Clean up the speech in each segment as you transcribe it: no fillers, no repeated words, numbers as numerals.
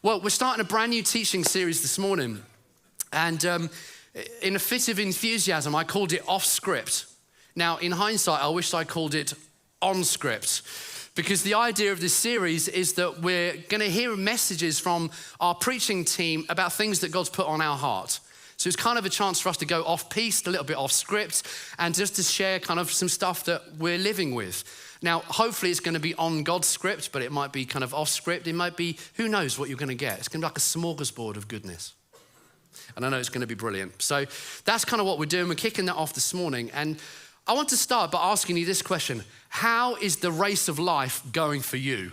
Well, we're starting a brand new teaching series this morning. And in a fit of enthusiasm, I called it off script. Now, in hindsight, I wish I called it on script, because the idea of this series is that we're going to hear messages from our preaching team about things that God's put on our heart. So it's kind of a chance for us to go off piste, a little bit off script, and just to share kind of some stuff that we're living with. Now, hopefully it's going to be on God's script, but it might be kind of off script. It might be, who knows what you're going to get. It's going to be like a smorgasbord of goodness. And I know it's going to be brilliant. So that's kind of what we're doing. We're kicking that off this morning. And I want to start by asking you this question. How is the race of life going for you?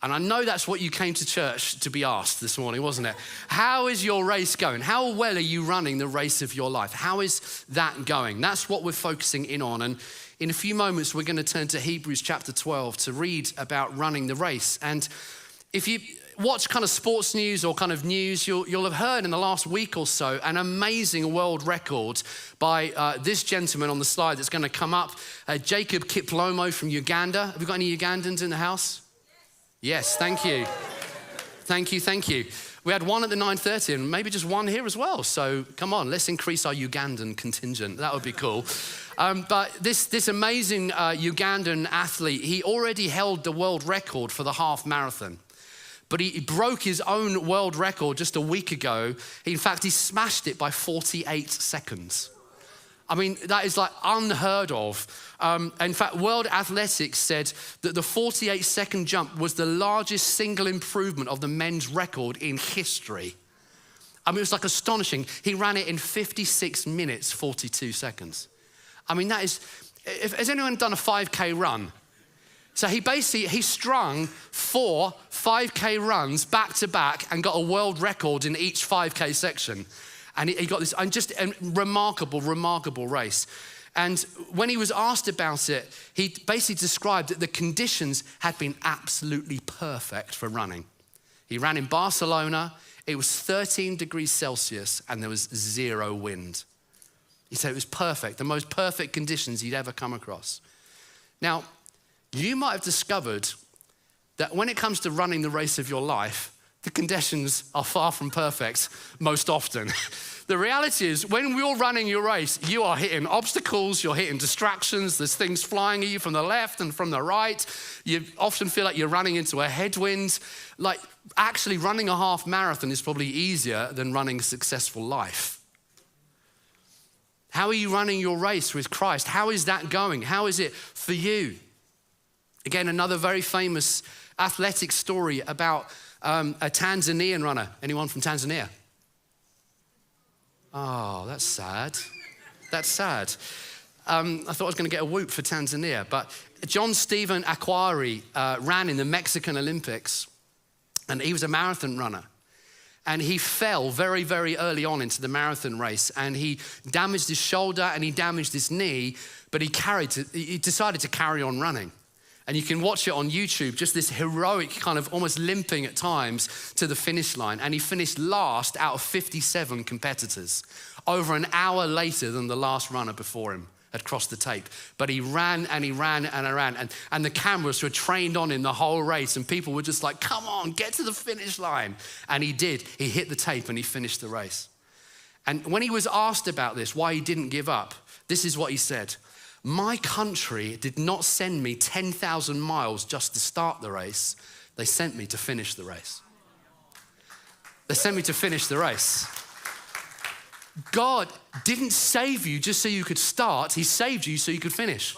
And I know that's what you came to church to be asked this morning, wasn't it? How is your race going? How well are you running the race of your life? How is that going? That's what we're focusing in on. And in a few moments, we're going to turn to Hebrews chapter 12 to read about running the race. And if you watch kind of sports news or kind of news, you'll have heard in the last week or so an amazing world record by this gentleman on the slide that's going to come up, Jacob Kiplomo from Uganda. Have we got any Ugandans in the house? Yes, thank you. Thank you. We had one at the 9:30 and maybe just one here as well. So come on, let's increase our Ugandan contingent. That would be cool. But this amazing Ugandan athlete, he already held the world record for the half marathon. But he broke his own world record just a week ago. In fact, he smashed it by 48 seconds. I mean, that is like unheard of. In fact, World Athletics said that the 48-second jump was the largest single improvement of the men's record in history. I mean, it was like astonishing. He ran it in 56 minutes, 42 seconds. I mean, that is, has anyone done a 5K run? So he strung 4 5K runs back to back and got a world record in each 5K section. And he got this, and just a remarkable race. And when he was asked about it, he basically described that the conditions had been absolutely perfect for running. He ran in Barcelona, it was 13 degrees Celsius and there was 0 wind. He said it was perfect, the most perfect conditions he'd ever come across. Now, you might have discovered that when it comes to running the race of your life, the conditions are far from perfect most often. The reality is when you're running your race, you are hitting obstacles, you're hitting distractions, there's things flying at you from the left and from the right. You often feel like you're running into a headwind. Like actually running a half marathon is probably easier than running a successful life. How are you running your race with Christ? How is that going? How is it for you? Again, another very famous athletic story about a Tanzanian runner. Anyone from Tanzania? Oh, that's sad. That's sad. I thought I was going to get a whoop for Tanzania, but John Stephen Akhwari ran in the Mexican Olympics, and he was a marathon runner. And he fell very, very early on into the marathon race, and he damaged his shoulder and he damaged his knee, but he decided to carry on running. And you can watch it on YouTube, just this heroic kind of almost limping at times to the finish line. And he finished last out of 57 competitors, over an hour later than the last runner before him had crossed the tape. But he ran and he ran and he ran. And the cameras were trained on him the whole race. And people were just like, come on, get to the finish line. And he did. He hit the tape and he finished the race. And when he was asked about this, why he didn't give up, this is what he said. My country did not send me 10,000 miles just to start the race. They sent me to finish the race. They sent me to finish the race. God didn't save you just so you could start. He saved you so you could finish.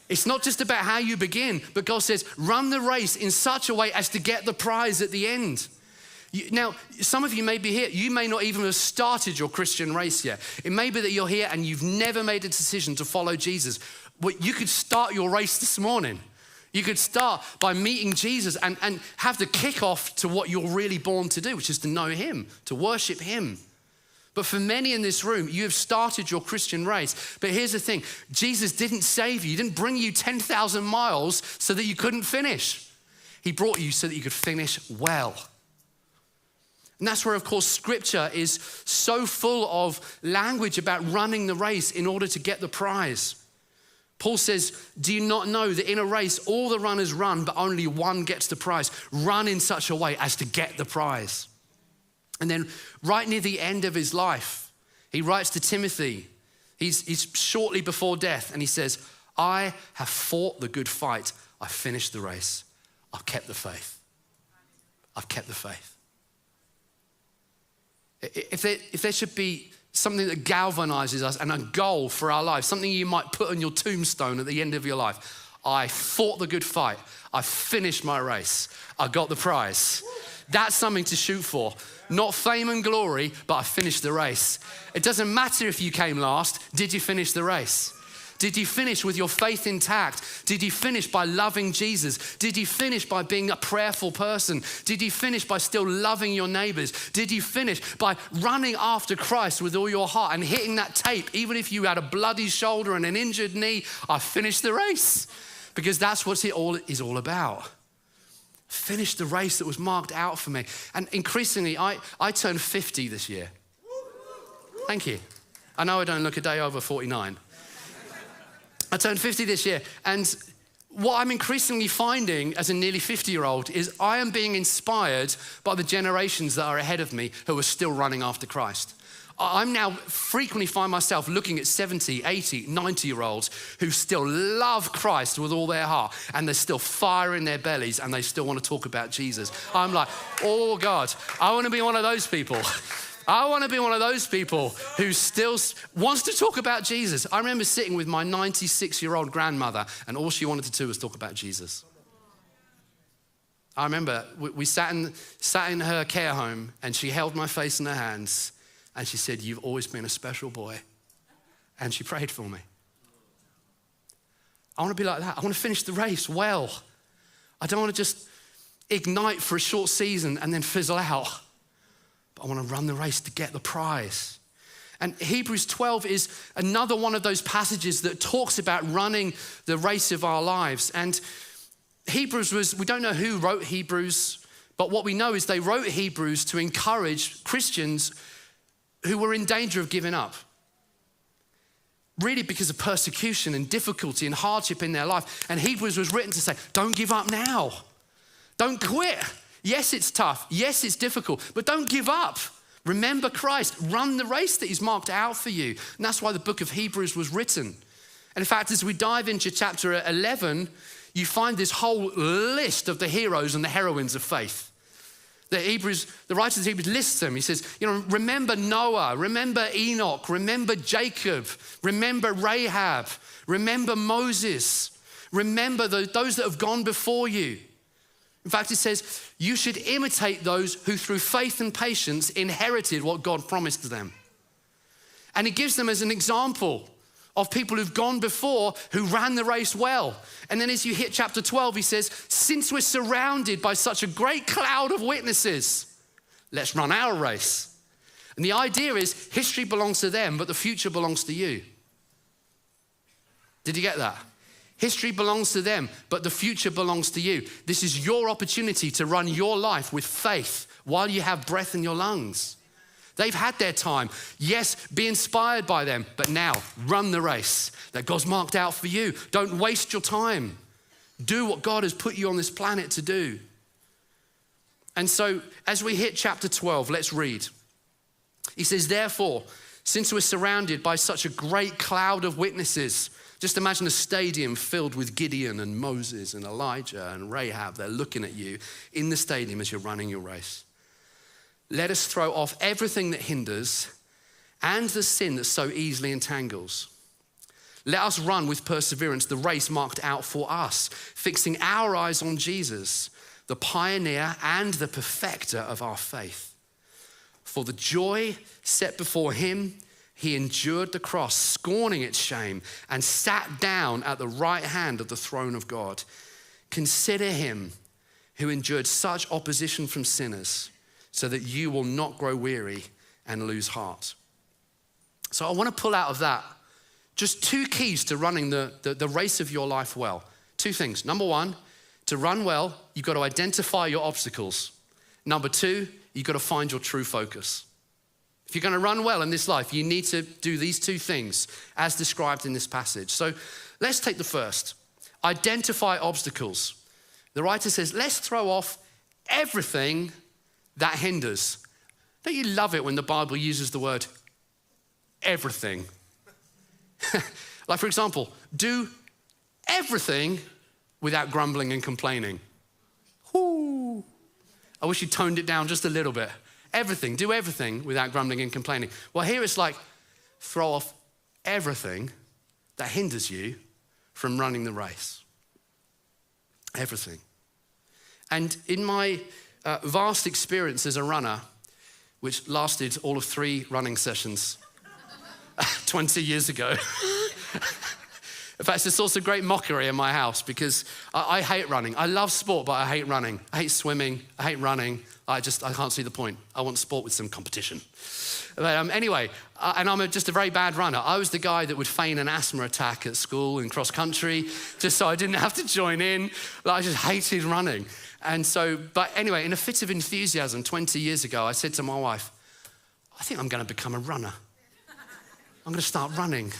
It's not just about how you begin, but God says, run the race in such a way as to get the prize at the end. Now, some of you may be here, you may not even have started your Christian race yet. It may be that you're here and you've never made a decision to follow Jesus. Well, you could start your race this morning. You could start by meeting Jesus and have the kickoff to what you're really born to do, which is to know him, to worship him. But for many in this room, you have started your Christian race. But here's the thing, Jesus didn't save you. He didn't bring you 10,000 miles so that you couldn't finish. He brought you so that you could finish well. And that's where, of course, scripture is so full of language about running the race in order to get the prize. Paul says, do you not know that in a race, all the runners run, but only one gets the prize? Run in such a way as to get the prize. And then right near the end of his life, he writes to Timothy, he's shortly before death, and he says, I have fought the good fight. I've finished the race. I've kept the faith. I've kept the faith. If there should be something that galvanizes us and a goal for our lives, something you might put on your tombstone at the end of your life. I fought the good fight. I finished my race. I got the prize. That's something to shoot for. Not fame and glory, but I finished the race. It doesn't matter if you came last. Did you finish the race? Did you finish with your faith intact? Did you finish by loving Jesus? Did you finish by being a prayerful person? Did you finish by still loving your neighbors? Did you finish by running after Christ with all your heart and hitting that tape, even if you had a bloody shoulder and an injured knee? I finished the race, because that's what it all is all about. Finished the race that was marked out for me. And increasingly, I turned 50 this year. Thank you. I know I don't look a day over 49. I turned 50 this year, and what I'm increasingly finding as a nearly 50-year-old is I am being inspired by the generations that are ahead of me who are still running after Christ. I'm now frequently find myself looking at 70, 80, 90-year-olds who still love Christ with all their heart, and there's still fire in their bellies, and they still want to talk about Jesus. I'm like, oh God, I want to be one of those people. I want to be one of those people who still wants to talk about Jesus. I remember sitting with my 96-year-old grandmother, and all she wanted to do was talk about Jesus. I remember we sat in her care home, and she held my face in her hands, and she said, you've always been a special boy. And she prayed for me. I want to be like that. I want to finish the race well. I don't want to just ignite for a short season and then fizzle out. But I want to run the race to get the prize. And Hebrews 12 is another one of those passages that talks about running the race of our lives. And Hebrews we don't know who wrote Hebrews, but what we know is they wrote Hebrews to encourage Christians who were in danger of giving up. Really because of persecution and difficulty and hardship in their life. And Hebrews was written to say, don't give up now. Don't quit. Yes, it's tough. Yes, it's difficult, but don't give up. Remember Christ. Run the race that he's marked out for you. And that's why the book of Hebrews was written. And in fact, as we dive into chapter 11, you find this whole list of the heroes and the heroines of faith. The writer of Hebrews lists them. He says, remember Noah, remember Enoch, remember Jacob, remember Rahab, remember Moses, remember those that have gone before you. In fact, it says, you should imitate those who through faith and patience inherited what God promised to them. And he gives them as an example of people who've gone before who ran the race well. And then as you hit chapter 12, he says, since we're surrounded by such a great cloud of witnesses, let's run our race. And the idea is history belongs to them, but the future belongs to you. Did you get that? History belongs to them, but the future belongs to you. This is your opportunity to run your life with faith while you have breath in your lungs. They've had their time. Yes, be inspired by them, but now run the race that God's marked out for you. Don't waste your time. Do what God has put you on this planet to do. And so as we hit chapter 12, let's read. He says, therefore, since we're surrounded by such a great cloud of witnesses, just imagine a stadium filled with Gideon and Moses and Elijah and Rahab. They're looking at you in the stadium as you're running your race. Let us throw off everything that hinders and the sin that so easily entangles. Let us run with perseverance the race marked out for us, fixing our eyes on Jesus, the pioneer and the perfecter of our faith. For the joy set before him, he endured the cross, scorning its shame, and sat down at the right hand of the throne of God. Consider him who endured such opposition from sinners, so that you will not grow weary and lose heart. So I want to pull out of that just two keys to running the race of your life well. Two things. Number one, to run well, you've got to identify your obstacles. Number two, you've got to find your true focus. If you're going to run well in this life, you need to do these two things as described in this passage. So Let's take the first. Identify obstacles. The writer says, let's throw off everything that hinders. Don't you love it when the Bible uses the word everything? Like, for example, do everything without grumbling and complaining. Whoo. I wish you toned it down just a little bit. Everything, do everything without grumbling and complaining. Well, here it's like, throw off everything that hinders you from running the race. Everything. And in my vast experience as a runner, which lasted all of 3 running sessions 20 years ago. In fact, it's a source of great mockery in my house because I hate running. I love sport, but I hate running. I hate swimming. I hate running. I can't see the point. I want sport with some competition. But anyway, and I'm just a very bad runner. I was the guy that would feign an asthma attack at school in cross country just so I didn't have to join in. I just hated running. And so, but anyway, in a fit of enthusiasm 20 years ago, I said to my wife, I think I'm going to become a runner. I'm going to start running.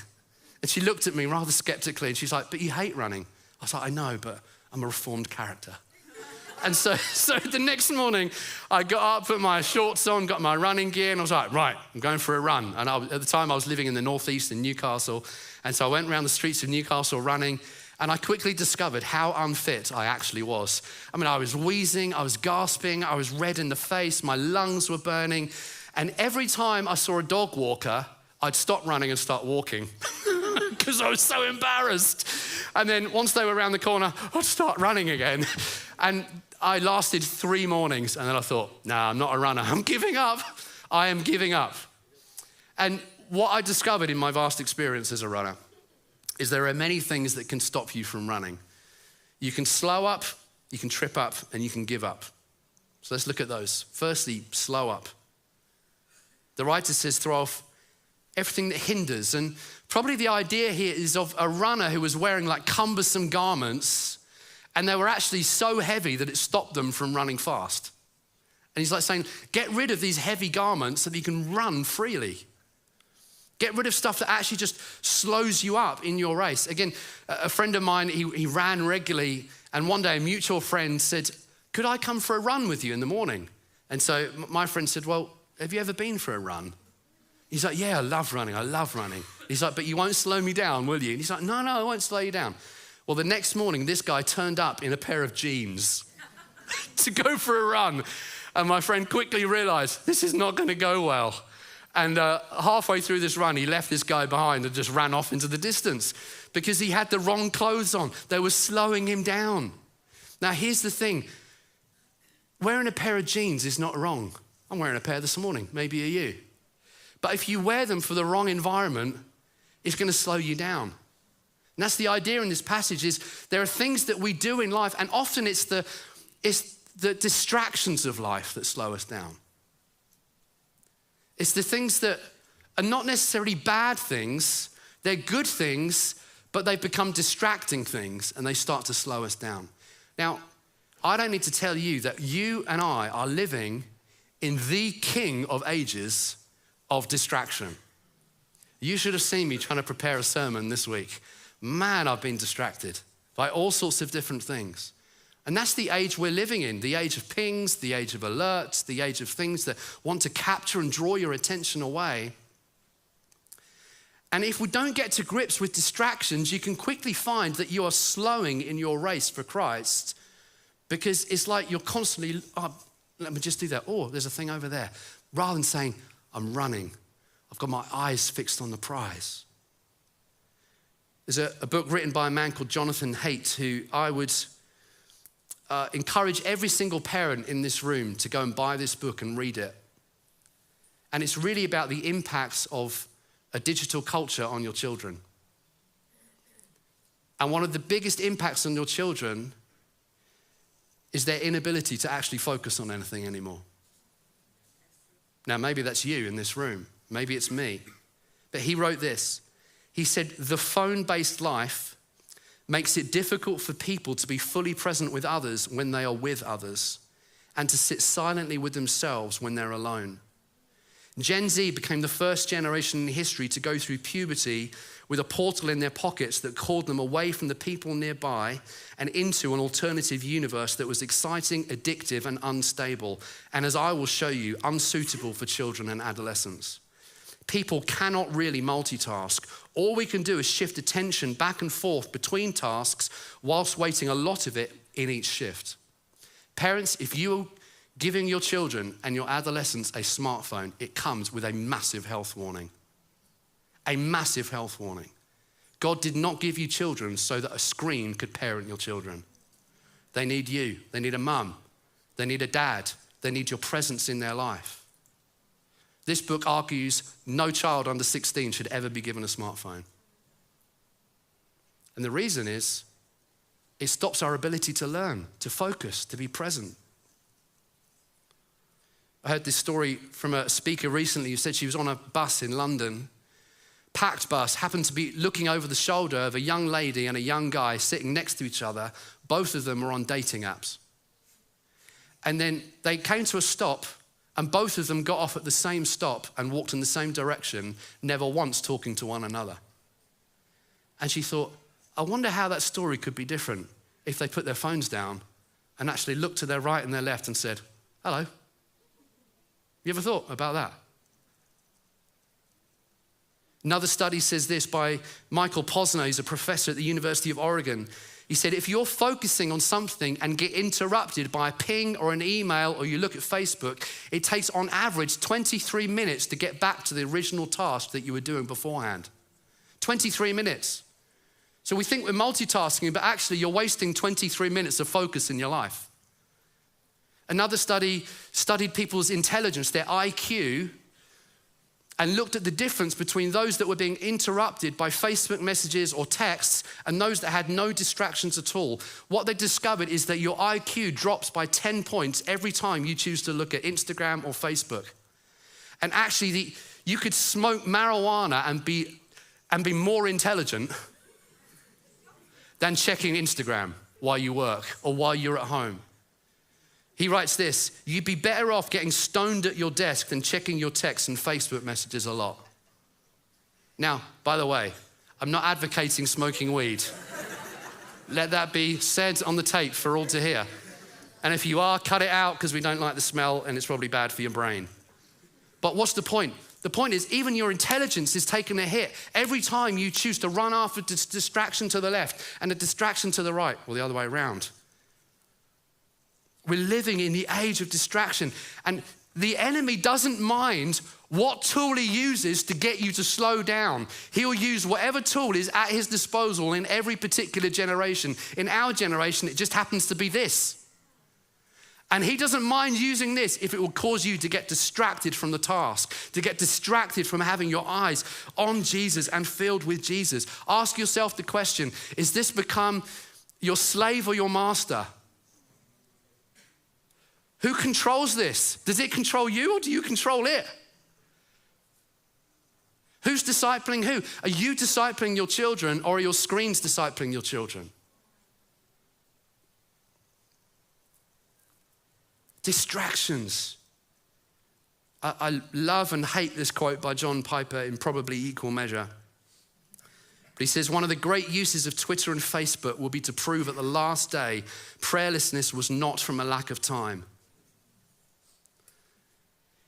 And she looked at me rather skeptically and she's like, but you hate running. I was like, I know, but I'm a reformed character. And so the next morning, I got up, put my shorts on, got my running gear, and I was like, right, I'm going for a run. And at the time, I was living in the northeast in Newcastle. And so I went around the streets of Newcastle running, and I quickly discovered how unfit I actually was. I mean, I was wheezing, I was gasping, I was red in the face, my lungs were burning. And every time I saw a dog walker, I'd stop running and start walking because I was so embarrassed. And then once they were around the corner, I'd start running again. And I lasted 3 mornings, and then I thought, nah, I'm not a runner. I'm giving up. I am giving up. And what I discovered in my vast experience as a runner is there are many things that can stop you from running. You can slow up, you can trip up, and you can give up. So let's look at those. Firstly, slow up. The writer says throw off everything that hinders. And probably the idea here is of a runner who was wearing like cumbersome garments, and they were actually so heavy that it stopped them from running fast. And he's like saying, get rid of these heavy garments so that you can run freely. Get rid of stuff that actually just slows you up in your race. Again, a friend of mine, he ran regularly, and one day a mutual friend said, could I come for a run with you in the morning? And so my friend said, well, have you ever been for a run? He's like, yeah, I love running. He's like, but you won't slow me down, will you? And he's like, no, I won't slow you down. Well, the next morning, this guy turned up in a pair of jeans to go for a run. And my friend quickly realized, this is not going to go well. And halfway through this run, he left this guy behind and just ran off into the distance because he had the wrong clothes on. They were slowing him down. Now, here's the thing. Wearing a pair of jeans is not wrong. I'm wearing a pair this morning. Maybe are you. But if you wear them for the wrong environment, it's going to slow you down. And that's the idea in this passage is there are things that we do in life, and often it's the distractions of life that slow us down. It's the things that are not necessarily bad things, they're good things, but they've become distracting things and they start to slow us down. Now, I don't need to tell you that you and I are living in the king of ages of distraction. You should have seen me trying to prepare a sermon this week. Man, I've been distracted by all sorts of different things. And that's the age we're living in, the age of pings, the age of alerts, the age of things that want to capture and draw your attention away. And if we don't get to grips with distractions, you can quickly find that you are slowing in your race for Christ because it's like you're constantly, oh, let me just do that. Oh, there's a thing over there. Rather than saying, I'm running. I've got my eyes fixed on the prize. There's a book written by a man called Jonathan Haidt who I would encourage every single parent in this room to go and buy this book and read it. And it's really about the impacts of a digital culture on your children. And one of the biggest impacts on your children is their inability to actually focus on anything anymore. Now, maybe that's you in this room. Maybe it's me. But he wrote this. He said, the phone-based life makes it difficult for people to be fully present with others when they are with others and to sit silently with themselves when they're alone. Gen Z became the first generation in history to go through puberty with a portal in their pockets that called them away from the people nearby and into an alternative universe that was exciting, addictive, and unstable. And as I will show you, unsuitable for children and adolescents. People cannot really multitask. All we can do is shift attention back and forth between tasks whilst waiting a lot of it in each shift. Parents, if you're giving your children and your adolescents a smartphone, it comes with a massive health warning. A massive health warning. God did not give you children so that a screen could parent your children. They need you. They need a mum. They need a dad. They need your presence in their life. This book argues no child under 16 should ever be given a smartphone. And the reason is, it stops our ability to learn, to focus, to be present. I heard this story from a speaker recently who said she was on a bus in London, packed bus, happened to be looking over the shoulder of a young lady and a young guy sitting next to each other. Both of them were on dating apps. And then they came to a stop and both of them got off at the same stop and walked in the same direction, never once talking to one another. And she thought, I wonder how that story could be different if they put their phones down and actually looked to their right and their left and said, hello. You ever thought about that? Another study says this by Michael Posner. He's a professor at the University of Oregon. He said, if you're focusing on something and get interrupted by a ping or an email or you look at Facebook, it takes on average 23 minutes to get back to the original task that you were doing beforehand. 23 minutes. So we think we're multitasking, but actually you're wasting 23 minutes of focus in your life. Another study studied people's intelligence, their IQ, and looked at the difference between those that were being interrupted by Facebook messages or texts and those that had no distractions at all. What they discovered is that your IQ drops by 10 points every time you choose to look at Instagram or Facebook. And actually, you could smoke marijuana and be more intelligent than checking Instagram while you work or while you're at home. He writes this, you'd be better off getting stoned at your desk than checking your texts and Facebook messages a lot. Now, by the way, I'm not advocating smoking weed. Let that be said on the tape for all to hear. And if you are, cut it out because we don't like the smell and it's probably bad for your brain. But what's the point? The point is even your intelligence is taking a hit every time you choose to run after a distraction to the left and a distraction to the right, or the other way around. We're living in the age of distraction, and the enemy doesn't mind what tool he uses to get you to slow down. He'll use whatever tool is at his disposal in every particular generation. In our generation, it just happens to be this. And he doesn't mind using this if it will cause you to get distracted from the task, to get distracted from having your eyes on Jesus and filled with Jesus. Ask yourself the question, is this become your slave or your master? Who controls this? Does it control you or do you control it? Who's discipling who? Are you discipling your children or are your screens discipling your children? Distractions. I love and hate this quote by John Piper in probably equal measure. But he says, one of the great uses of Twitter and Facebook will be to prove at the last day prayerlessness was not from a lack of time.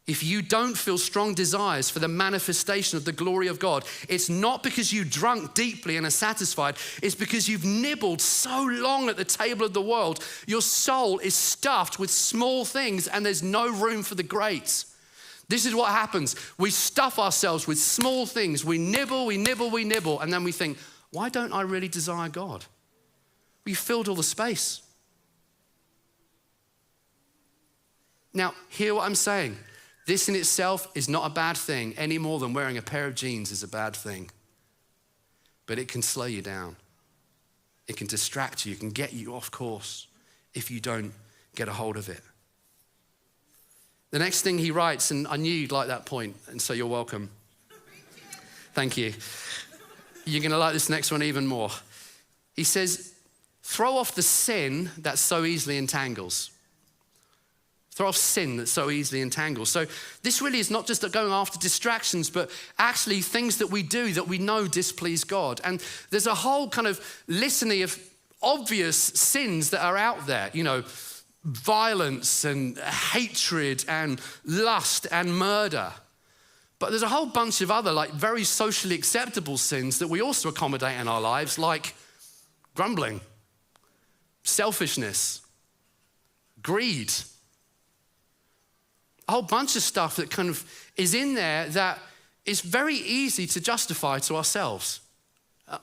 If you don't feel strong desires for the manifestation of the glory of God, it's not because you drunk deeply and are satisfied. It's because you've nibbled so long at the table of the world. Your soul is stuffed with small things and there's no room for the great. This is what happens. We stuff ourselves with small things. We nibble, and then we think, why don't I really desire God? We filled all the space. Now, hear what I'm saying. This in itself is not a bad thing any more than wearing a pair of jeans is a bad thing. But it can slow you down. It can distract you. It can get you off course if you don't get a hold of it. The next thing he writes, and I knew you'd like that point, and so you're welcome. Thank you. You're going to like this next one even more. He says, throw off the sin that so easily entangles. Throw off sin that so easily entangles. So this really is not just going after distractions, but actually things that we do that we know displease God. And there's a whole kind of litany of obvious sins that are out there, violence and hatred and lust and murder. But there's a whole bunch of other very socially acceptable sins that we also accommodate in our lives, like grumbling, selfishness, greed. A whole bunch of stuff that kind of is in there that is very easy to justify to ourselves.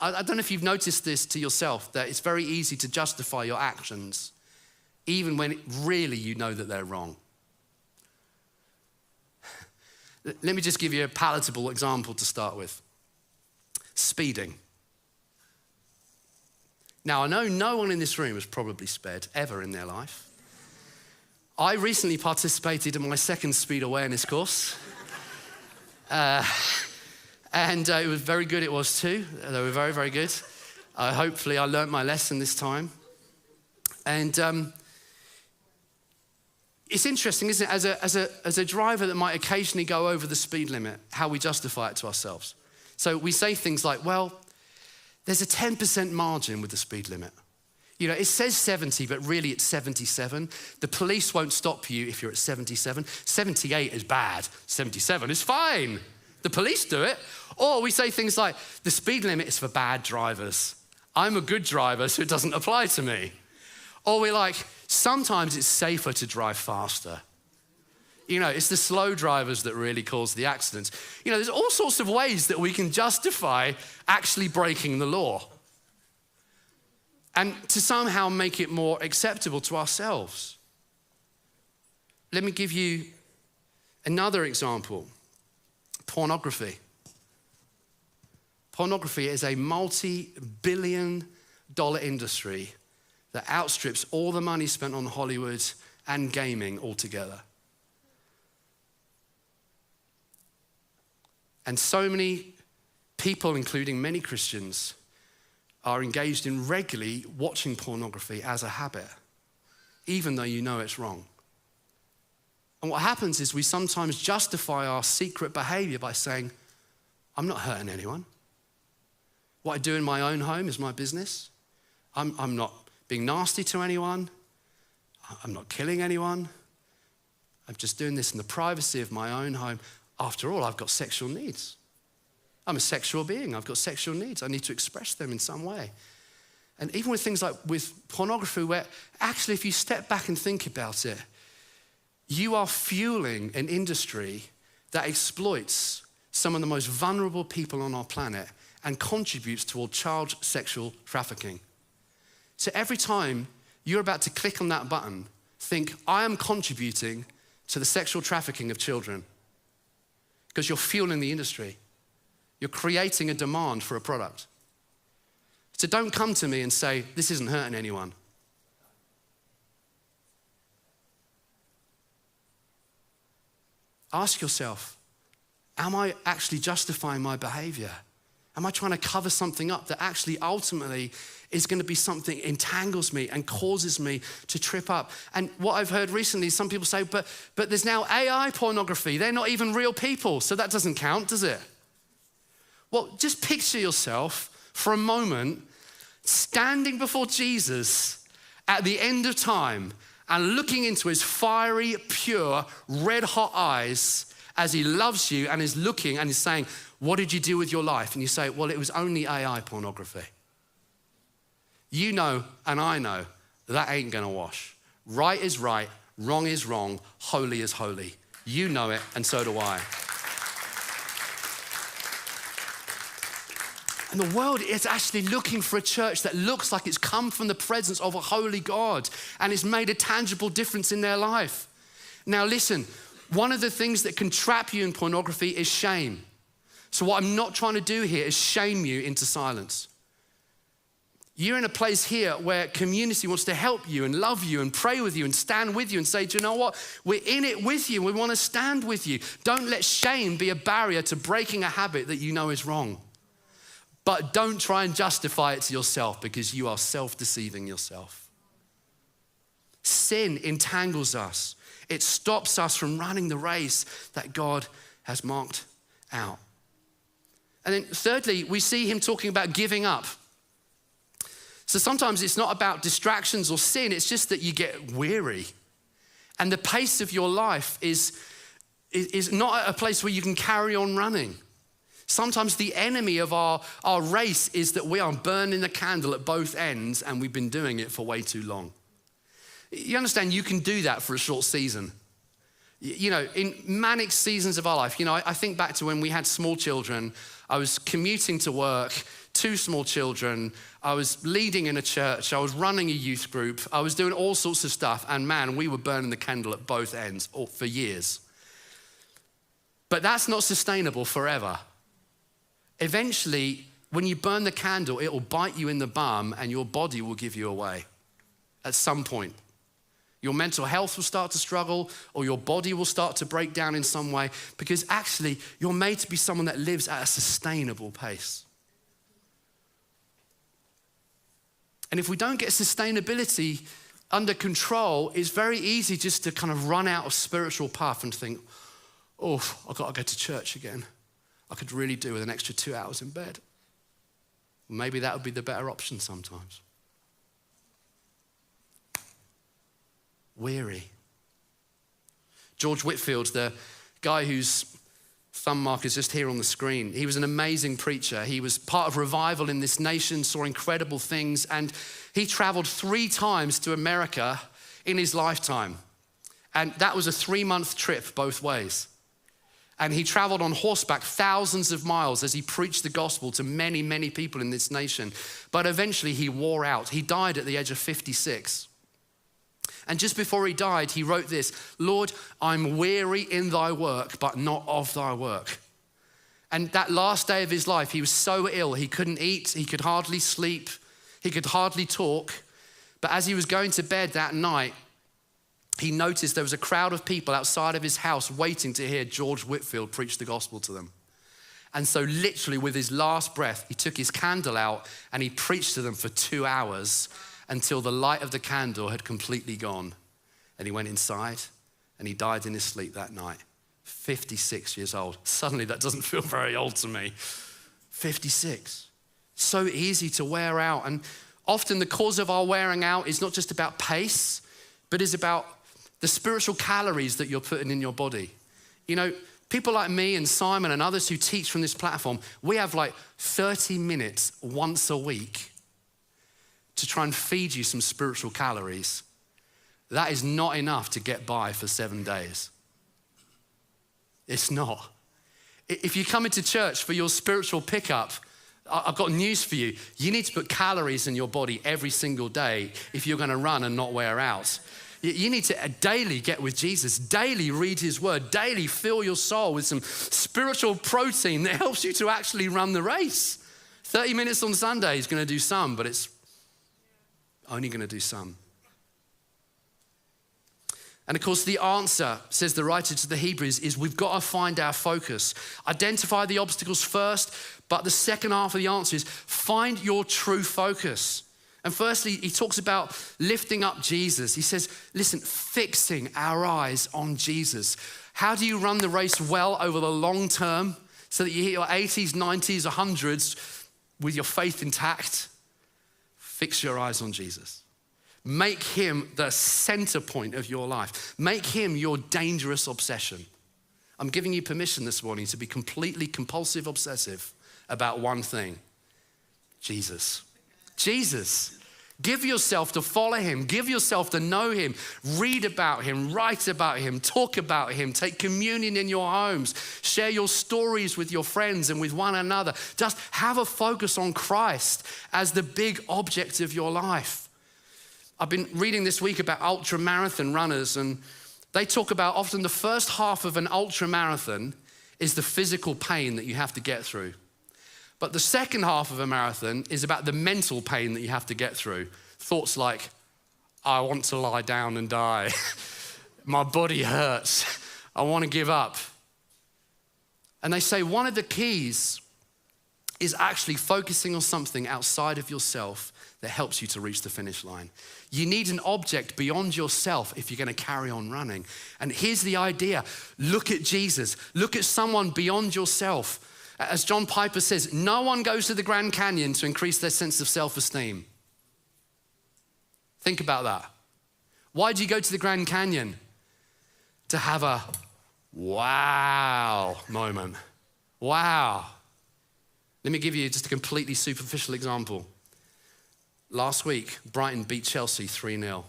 I don't know if you've noticed this to yourself, that it's very easy to justify your actions, even when really you know that they're wrong. Let me just give you a palatable example to start with. Speeding. Now, I know no one in this room has probably sped ever in their life. I recently participated in my second speed awareness course. And it was very good, it was too. They were very, very good. Hopefully I learned my lesson this time. And it's interesting, isn't it, as a driver that might occasionally go over the speed limit, how we justify it to ourselves. So we say things like, well, there's a 10% margin with the speed limit. It says 70, but really it's 77. The police won't stop you if you're at 77. 78 is bad. 77 is fine. The police do it. Or we say things like, the speed limit is for bad drivers. I'm a good driver, so it doesn't apply to me. Or we're like, sometimes it's safer to drive faster. It's the slow drivers that really cause the accidents. There's all sorts of ways that we can justify actually breaking the law, and to somehow make it more acceptable to ourselves. Let me give you another example. Pornography. Pornography is a multi-billion-dollar industry that outstrips all the money spent on Hollywood and gaming altogether. And so many people, including many Christians, are engaged in regularly watching pornography as a habit, even though you know it's wrong. And what happens is we sometimes justify our secret behavior by saying, I'm not hurting anyone. What I do in my own home is my business. I'm not being nasty to anyone. I'm not killing anyone. I'm just doing this in the privacy of my own home. After all, I've got sexual needs. I'm a sexual being. I've got sexual needs. I need to express them in some way. And even with things like with pornography, where actually if you step back and think about it, you are fueling an industry that exploits some of the most vulnerable people on our planet and contributes toward child sexual trafficking. So every time you're about to click on that button, think, I am contributing to the sexual trafficking of children, because you're fueling the industry. You're creating a demand for a product. So don't come to me and say, this isn't hurting anyone. Ask yourself, am I actually justifying my behavior? Am I trying to cover something up that actually ultimately is going to be something that entangles me and causes me to trip up? And what I've heard recently, some people say, but there's now AI pornography. They're not even real people, so that doesn't count, does it? Well, just picture yourself for a moment standing before Jesus at the end of time and looking into his fiery, pure, red-hot eyes as he loves you and is looking and is saying, what did you do with your life? And you say, well, it was only AI pornography. You know, and I know, that ain't gonna wash. Right is right, wrong is wrong, holy is holy. You know it, and so do I. And the world is actually looking for a church that looks like it's come from the presence of a holy God and it's made a tangible difference in their life. Now listen, one of the things that can trap you in pornography is shame. So what I'm not trying to do here is shame you into silence. You're in a place here where community wants to help you and love you and pray with you and stand with you and say, do you know what? We're in it with you. We want to stand with you. Don't let shame be a barrier to breaking a habit that you know is wrong. But don't try and justify it to yourself, because you are self-deceiving yourself. Sin entangles us. It stops us from running the race that God has marked out. And then thirdly, we see him talking about giving up. So sometimes it's not about distractions or sin, it's just that you get weary. And the pace of your life is not at a place where you can carry on running. Sometimes the enemy of our race is that we are burning the candle at both ends and we've been doing it for way too long. You understand, you can do that for a short season. You know, in manic seasons of our life, you know, I think back to when we had small children. I was commuting to work, 2 small children. I was leading in a church. I was running a youth group. I was doing all sorts of stuff. And man, we were burning the candle at both ends for years. But that's not sustainable forever. Eventually, when you burn the candle, it will bite you in the bum and your body will give you away at some point. Your mental health will start to struggle, or your body will start to break down in some way, because actually you're made to be someone that lives at a sustainable pace. And if we don't get sustainability under control, it's very easy just to kind of run out of spiritual path and think, oh, I've got to go to church again. I could really do with an extra 2 hours in bed. Maybe that would be the better option sometimes. Weary. George Whitefield, the guy whose thumb mark is just here on the screen, he was an amazing preacher. He was part of revival in this nation, saw incredible things, and he traveled 3 times to America in his lifetime. And that was a 3-month trip both ways. And he traveled on horseback thousands of miles as he preached the gospel to many, many people in this nation. But eventually he wore out. He died at the age of 56. And just before he died, he wrote this: Lord, I'm weary in thy work, but not of thy work. And that last day of his life, he was so ill, he couldn't eat, he could hardly sleep, he could hardly talk. But as he was going to bed that night, he noticed there was a crowd of people outside of his house waiting to hear George Whitefield preach the gospel to them. And so literally with his last breath, he took his candle out and he preached to them for 2 hours until the light of the candle had completely gone. And he went inside and he died in his sleep that night. 56 years old. Suddenly that doesn't feel very old to me. 56. So easy to wear out. And often the cause of our wearing out is not just about pace, but is about the spiritual calories that you're putting in your body. You know, people like me and Simon and others who teach from this platform, we have like 30 minutes once a week to try and feed you some spiritual calories. That is not enough to get by for 7 days. It's not. If you come into church for your spiritual pickup, I've got news for you. You need to put calories in your body every single day if you're gonna run and not wear out. You need to daily get with Jesus, daily read his word, daily fill your soul with some spiritual protein that helps you to actually run the race. 30 minutes on Sunday is gonna do some, but it's only gonna do some. And of course, the answer, says the writer to the Hebrews, is we've got to find our focus. Identify the obstacles first, but the second half of the answer is find your true focus. And firstly, he talks about lifting up Jesus. He says, listen, fixing our eyes on Jesus. How do you run the race well over the long term so that you hit your 80s, 90s, 100s with your faith intact? Fix your eyes on Jesus. Make him the center point of your life. Make him your dangerous obsession. I'm giving you permission this morning to be completely compulsive obsessive about one thing: Jesus. Jesus. Give yourself to follow him. Give yourself to know him. Read about him. Write about him. Talk about him. Take communion in your homes. Share your stories with your friends and with one another. Just have a focus on Christ as the big object of your life. I've been reading this week about ultra marathon runners, and they talk about often the first half of an ultra marathon is the physical pain that you have to get through. But the second half of a marathon is about the mental pain that you have to get through. Thoughts like, I want to lie down and die. My body hurts. I want to give up. And they say one of the keys is actually focusing on something outside of yourself that helps you to reach the finish line. You need an object beyond yourself if you're going to carry on running. And here's the idea. Look at Jesus. Look at someone beyond yourself. As John Piper says, no one goes to the Grand Canyon to increase their sense of self-esteem. Think about that. Why do you go to the Grand Canyon? To have a wow moment. Wow. Let me give you just a completely superficial example. Last week, Brighton beat Chelsea 3-0.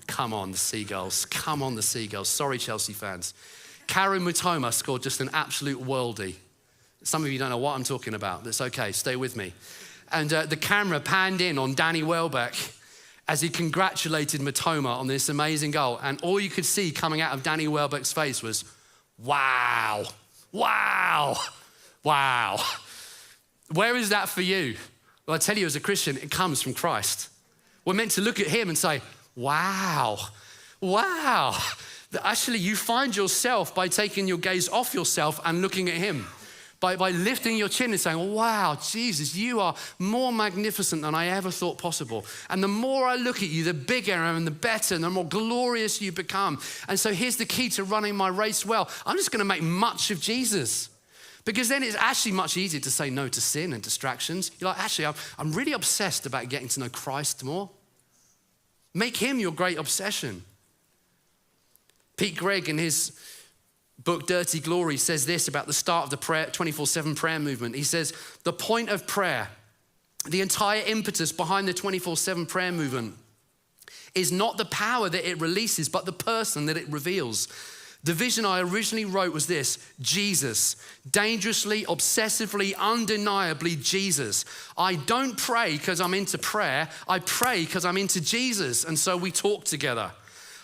Come on, the Seagulls. Come on, the Seagulls. Sorry, Chelsea fans. Karu Mitoma scored just an absolute worldie. Some of you don't know what I'm talking about. That's okay, stay with me. And the camera panned in on Danny Welbeck as he congratulated Mitoma on this amazing goal. And all you could see coming out of Danny Welbeck's face was, wow, wow, wow. Where is that for you? Well, I tell you, as a Christian, it comes from Christ. We're meant to look at him and say, wow, wow. Actually, you find yourself by taking your gaze off yourself and looking at him. By lifting your chin and saying, wow, Jesus, you are more magnificent than I ever thought possible. And the more I look at you, the bigger and the better and the more glorious you become. And so here's the key to running my race well. I'm just going to make much of Jesus. Because then it's actually much easier to say no to sin and distractions. You're like, actually, I'm really obsessed about getting to know Christ more. Make him your great obsession. Pete Greig in his book, Dirty Glory, says this about the start of the 24/7 prayer movement. He says, the point of prayer, the entire impetus behind the 24/7 prayer movement is not the power that it releases, but the person that it reveals. The vision I originally wrote was this: Jesus, dangerously, obsessively, undeniably Jesus. I don't pray because I'm into prayer. I pray because I'm into Jesus. And so we talk together.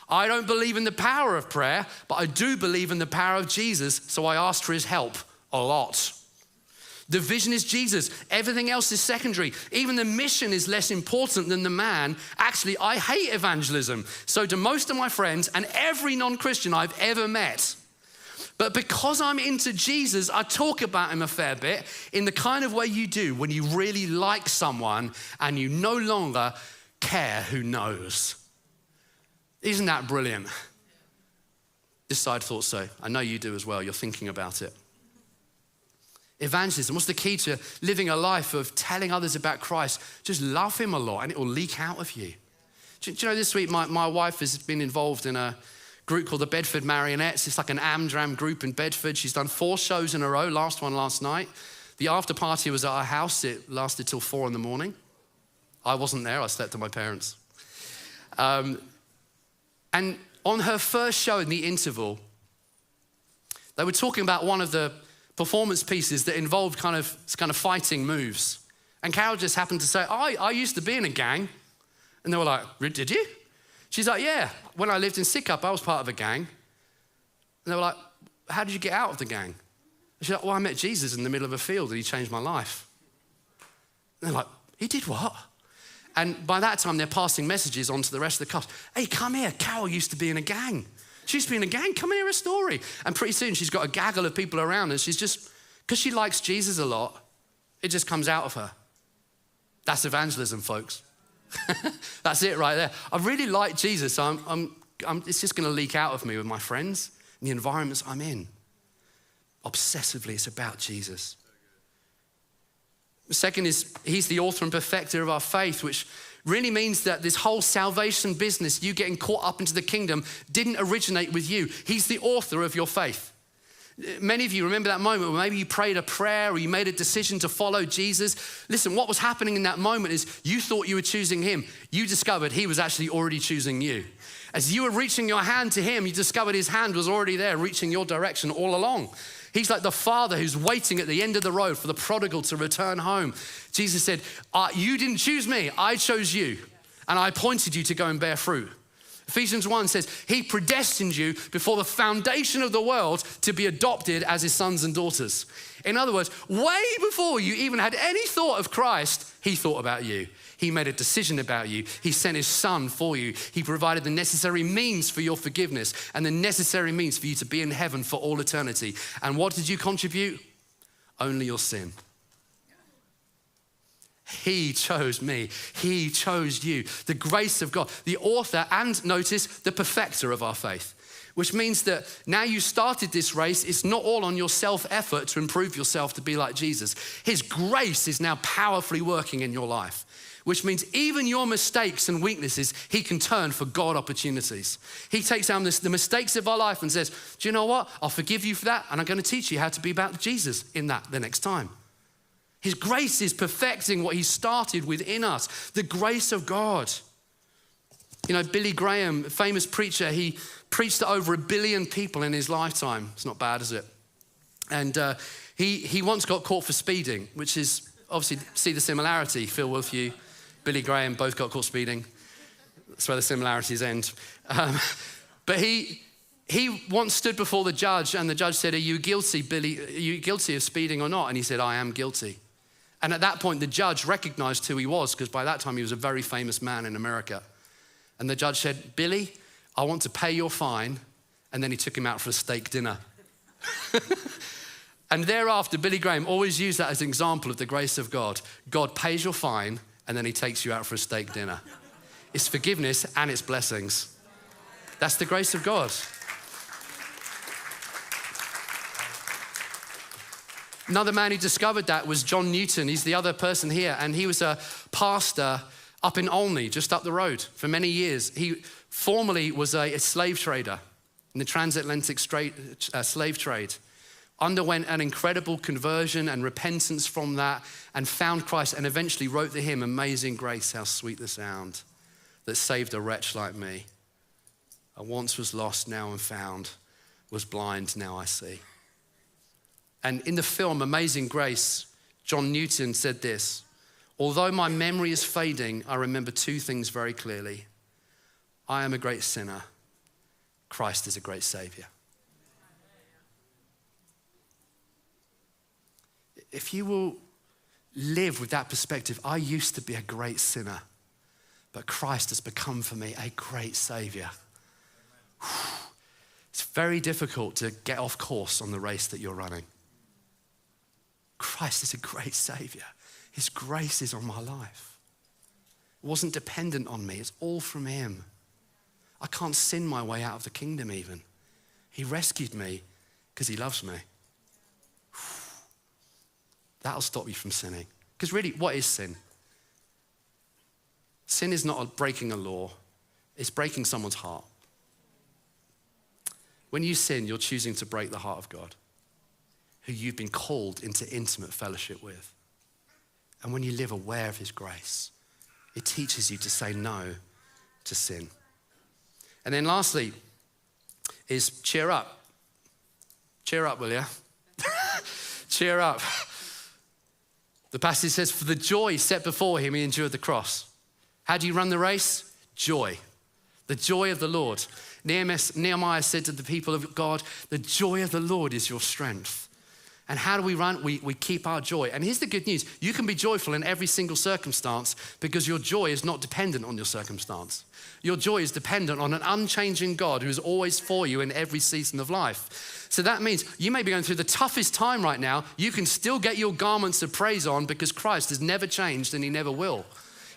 I don't believe in the power of prayer, but I do believe in the power of Jesus. So I ask for his help a lot. The vision is Jesus. Everything else is secondary. Even the mission is less important than the man. Actually, I hate evangelism. So do most of my friends and every non-Christian I've ever met. But because I'm into Jesus, I talk about him a fair bit in the kind of way you do when you really like someone and you no longer care who knows. Isn't that brilliant? This side thought so. I know you do as well. You're thinking about it. Evangelism, what's the key to living a life of telling others about Christ? Just love him a lot and it will leak out of you. Do you know, this week my wife has been involved in a group called the Bedford Marionettes. It's like an Amdram group in Bedford. She's done 4 shows in a row, last one last night. The after party was at our house. It lasted till 4 a.m. I wasn't there, I slept at my parents'. And on her first show in the interval, they were talking about one of the performance pieces that involved kind of fighting moves. And Carol just happened to say, I used to be in a gang. And they were like, did you? She's like, yeah, when I lived in Sidcup, I was part of a gang. And they were like, how did you get out of the gang? And she's like, well, I met Jesus in the middle of a field and he changed my life. And they're like, he did what? And by that time, they're passing messages on to the rest of the cast. Hey, come here, Carol used to be in a gang. She used to be in a gang, come hear a story. And pretty soon she's got a gaggle of people around her. She's just, because she likes Jesus a lot, it just comes out of her. That's evangelism, folks. That's it right there. I really like Jesus. It's just gonna leak out of me with my friends and the environments I'm in. Obsessively, it's about Jesus. The second is, he's the author and perfecter of our faith, which really means that this whole salvation business, you getting caught up into the kingdom, didn't originate with you. He's the author of your faith. Many of you remember that moment where maybe you prayed a prayer or you made a decision to follow Jesus. Listen, what was happening in that moment is you thought you were choosing him. You discovered he was actually already choosing you. As you were reaching your hand to him, you discovered his hand was already there, reaching your direction all along. He's like the father who's waiting at the end of the road for the prodigal to return home. Jesus said, you didn't choose me, I chose you. And I appointed you to go and bear fruit. Ephesians 1 says, he predestined you before the foundation of the world to be adopted as his sons and daughters. In other words, way before you even had any thought of Christ, he thought about you. He made a decision about you. He sent his son for you. He provided the necessary means for your forgiveness and the necessary means for you to be in heaven for all eternity. And what did you contribute? Only your sin. He chose me. He chose you. The grace of God, the author and, notice, the perfecter of our faith. Which means that now you started this race, it's not all on your self-effort to improve yourself to be like Jesus. His grace is now powerfully working in your life. Which means even your mistakes and weaknesses, he can turn for God opportunities. He takes down the mistakes of our life and says, do you know what? I'll forgive you for that, and I'm going to teach you how to be about Jesus in that the next time. His grace is perfecting what he started within us, the grace of God. You know, Billy Graham, famous preacher, he preached to over 1 billion people in his lifetime. It's not bad, is it? And he once got caught for speeding, which is obviously, see the similarity. Phil Wilthew, Billy Graham, both got caught speeding. That's where the similarities end. But he once stood before the judge, and the judge said, are you guilty, Billy? Are you guilty of speeding or not? And he said, I am guilty. And at that point, the judge recognized who he was, because by that time he was a very famous man in America. And the judge said, Billy, I want to pay your fine. And then he took him out for a steak dinner. And thereafter, Billy Graham always used that as an example of the grace of God. God pays your fine, and then he takes you out for a steak dinner. It's forgiveness and it's blessings. That's the grace of God. Another man who discovered that was John Newton. He's the other person here, and he was a pastor up in Olney, just up the road, for many years. He formerly was a slave trader in the transatlantic slave trade. Underwent an incredible conversion and repentance from that, and found Christ, and eventually wrote the hymn, Amazing Grace, how sweet the sound that saved a wretch like me. I once was lost, now am found, was blind, now I see. And in the film Amazing Grace, John Newton said this, although my memory is fading, I remember two things very clearly. I am a great sinner. Christ is a great Savior. If you will live with that perspective, I used to be a great sinner, but Christ has become for me a great Savior. It's very difficult to get off course on the race that you're running. Christ is a great Savior. His grace is on my life. It wasn't dependent on me. It's all from him. I can't sin my way out of the kingdom even. He rescued me because he loves me. That'll stop you from sinning. Because really, what is sin? Sin is not breaking a law. It's breaking someone's heart. When you sin, you're choosing to break the heart of God, who you've been called into intimate fellowship with. And when you live aware of his grace, it teaches you to say no to sin. And then lastly is cheer up. Cheer up, will you? Cheer up. The passage says, for the joy set before him, he endured the cross. How do you run the race? Joy. The joy of the Lord. Nehemiah said to the people of God, the joy of the Lord is your strength. And how do we run? We keep our joy. And here's the good news. You can be joyful in every single circumstance because your joy is not dependent on your circumstance. Your joy is dependent on an unchanging God who is always for you in every season of life. So that means you may be going through the toughest time right now. You can still get your garments of praise on because Christ has never changed and he never will.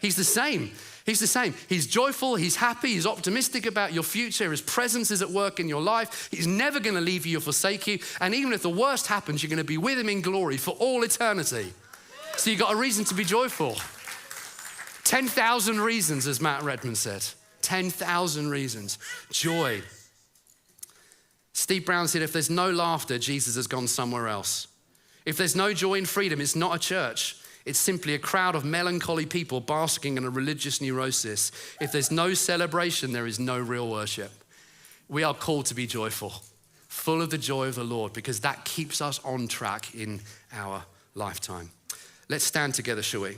He's the same. He's the same. He's joyful, he's happy, he's optimistic about your future. His presence is at work in your life. He's never going to leave you or forsake you. And even if the worst happens, you're going to be with him in glory for all eternity. So you've got a reason to be joyful. 10,000 reasons, as Matt Redman said. 10,000 reasons. Joy. Steve Brown said, if there's no laughter, Jesus has gone somewhere else. If there's no joy and freedom, it's not a church. It's simply a crowd of melancholy people basking in a religious neurosis. If there's no celebration, there is no real worship. We are called to be joyful, full of the joy of the Lord, because that keeps us on track in our lifetime. Let's stand together, shall we?